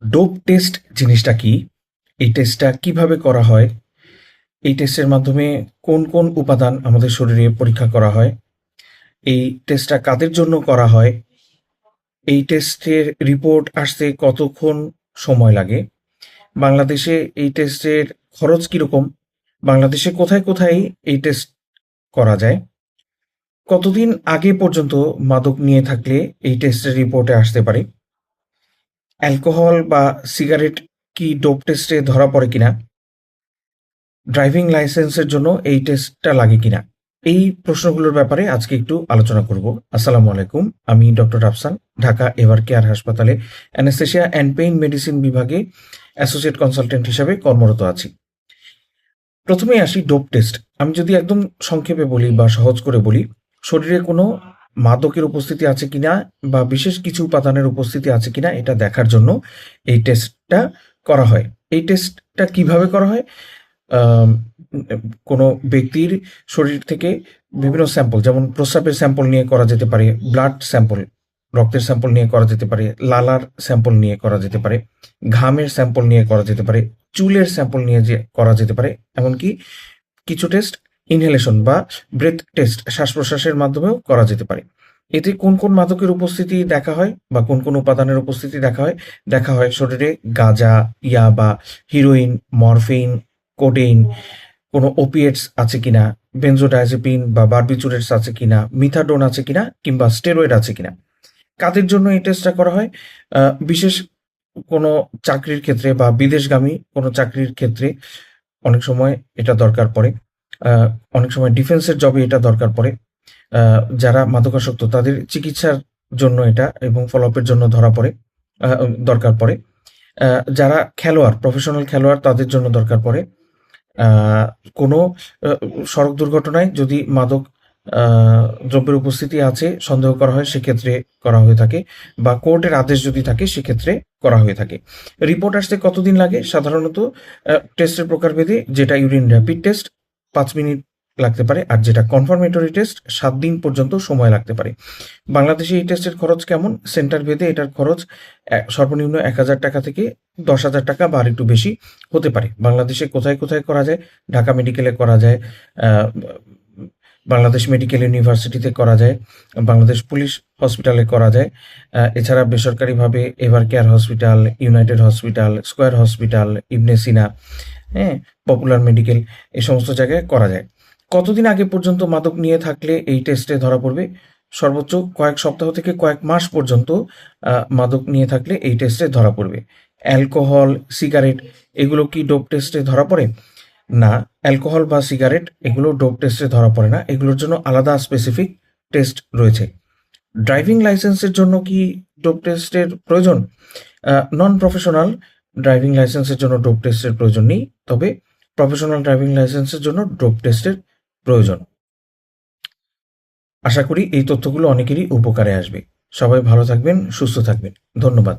Dope test জিনিসটা কি? এই টেস্টটা কিভাবে করা হয়? এই টেস্টের মাধ্যমে কোন কোন উপাদান আমাদের শরীরে পরীক্ষা করা হয়? এই টেস্টটা কাদের জন্য করা হয়? এই টেস্টের রিপোর্ট আসতে কতক্ষণ সময় লাগে? বাংলাদেশে এই টেস্টের খরচ কিরকম? বাংলাদেশে কোথায় কোথায় এই টেস্ট করা যায়? কতদিন আগে পর্যন্ত মাদক নিয়ে থাকলে এই টেস্টের রিপোর্টে আসতে পারে? অ্যালকোহল বা সিগারেট কি ডোপ টেস্টে ধরা পড়ে কিনা? ড্রাইভিং লাইসেন্সের জন্য এই টেস্টটা লাগে কিনা? এই প্রশ্নগুলোর ব্যাপারে আজকে একটু আলোচনা করব। আসসালামু আলাইকুম। আমি doctor Rafsan, Dhaka ever care হাসপাতালে অ্যানেস্থেশিয়া অ্যান্ড পেইন মেডিসিন বিভাগে অ্যাসোসিয়েট কনসালটেন্ট হিসাবে কর্মরত আছি। প্রথমেই আসি ডোপ টেস্ট। আমি যদি একদম সংক্ষেপে বলি বা সহজ করে বলি, শরীরে কোনো মাদকের উপস্থিতি আছে কিনা বা বিশেষ কিছু উপাদানের উপস্থিতি আছে কিনা এটা দেখার জন্য এই টেস্টটা করা হয়। এই টেস্টটা কিভাবে করা হয়? আম কোনো ব্যক্তির শরীর থেকে বিভিন্ন স্যাম্পল, যেমন প্রস্রাবের স্যাম্পল নিয়ে করা যেতে পারে, ব্লাড স্যাম্পল, রক্তের স্যাম্পল নিয়ে করা যেতে পারে, লালার স্যাম্পল নিয়ে করা যেতে পারে, ঘামের স্যাম্পল নিয়ে করা যেতে পারে, চুলের স্যাম্পল নিয়ে করা যেতে পারে, এমনকি কিছু টেস্ট ইনহেলেশন বা ব্রেথ টেস্ট, শ্বাস-প্রশ্বাসের মাধ্যমেও করা যেতে পারে। এতে কোন কোন মাদকের উপস্থিতি দেখা হয় বা কোন কোন উপাদানের উপস্থিতি দেখা হয় শরীরে গাঁজা, ইয়াবা, হিরোইন, মরফিন, কোডেইন, কোনো ওপিয়েটস আছে কিনা, বেনজোডায়াজেপিন বা বারবিচুরেটস আছে কিনা, মিথাডোন আছে কিনা কিংবা স্টেরয়েড আছে কিনা। কাদের জন্য এই টেস্টটা করা হয়? বিশেষ কোনো চাকরির ক্ষেত্রে বা বিদেশগামী কোনো চাকরির ক্ষেত্রে অনেক সময় এটা দরকার পড়ে। আ অনেক সময় ডিফেন্সের জবে এটা দরকার পড়ে। যারা মাদকাসক্ত তাদের চিকিৎসার জন্য এটা এবং ফলো-আপ এর জন্য ধরা পড়ে, আ দরকার পড়ে। আ যারা খেলোয়াড়, প্রফেশনাল খেলোয়াড় তাদের জন্য দরকার পড়ে। আ কোনো আ সড়ক দুর্ঘটনায় যদি মাদক আ দ্রব্যের উপস্থিতি আছে সন্দেহ করা হয় সেক্ষেত্রে করা হয়ে থাকে, বা কোর্টের আদেশ যদি থাকে সেক্ষেত্রে করা হয়ে থাকে। রিপোর্ট আসতে কতদিন লাগে? সাধারণত টেস্টের প্রকারভেদে যেটা ইউরিন র‍্যাপিড টেস্ট ৫ মিনিট লাগতে পারে, আর যেটা কনফার্মেটরি টেস্ট ৭ দিন পর্যন্ত সময় লাগতে পারে। বাংলাদেশে এই টেস্টের খরচ কেমন? সেন্টার ভেদে এটার খরচ সর্বনিম্ন ৳১,০০০ থেকে ৳১০,০০০ বা আরেকটু বেশি হতে পারে। বাংলাদেশে কোথায় কোথায় করা যায়? ঢাকা মেডিকেলে করা যায়, আ বাংলাদেশ মেডিকেল ইউনিভার্সিটিতে করা যায়, বাংলাদেশ পুলিশ হসপিটালে করা যায়। এছাড়া বেসরকারিভাবে Evercare hospital, United hospital, Square hospital, Ibn Sina, হ্যাঁ? পপুলার মেডিকেল, এই সমস্ত জায়গায় করা যায়। কতদিন আগে পর্যন্ত মাদক নিয়ে থাকলে এই টেস্টে ধরা পড়বে? সর্বোচ্চ কয়েক সপ্তাহ থেকে কয়েক মাস পর্যন্ত মাদক নিয়ে থাকলে এই টেস্টে ধরা পড়বে। অ্যালকোহল, সিগারেট এগুলো কি ডোপ টেস্টে ধরা পড়ে? না, অ্যালকোহল বা সিগারেট এগুলো ডোপ টেস্টে ধরা পড়ে না। এগুলোর জন্য আলাদা স্পেসিফিক টেস্ট রয়েছে। ড্রাইভিং লাইসেন্সের জন্য কি ডোপ টেস্টের প্রয়োজন? নন প্রফেশনাল ড্রাইভিং লাইসেন্সের জন্য ডোপ টেস্টের প্রয়োজন নেই। তবে প্রফেশনাল ড্রাইভিং লাইসেন্সের জন্য ডোপ টেস্টের প্রয়োজন। আশা করি এই তথ্যগুলো অনেকেরই উপকারে আসবে। সবাই ভালো থাকবেন, সুস্থ থাকবেন। ধন্যবাদ।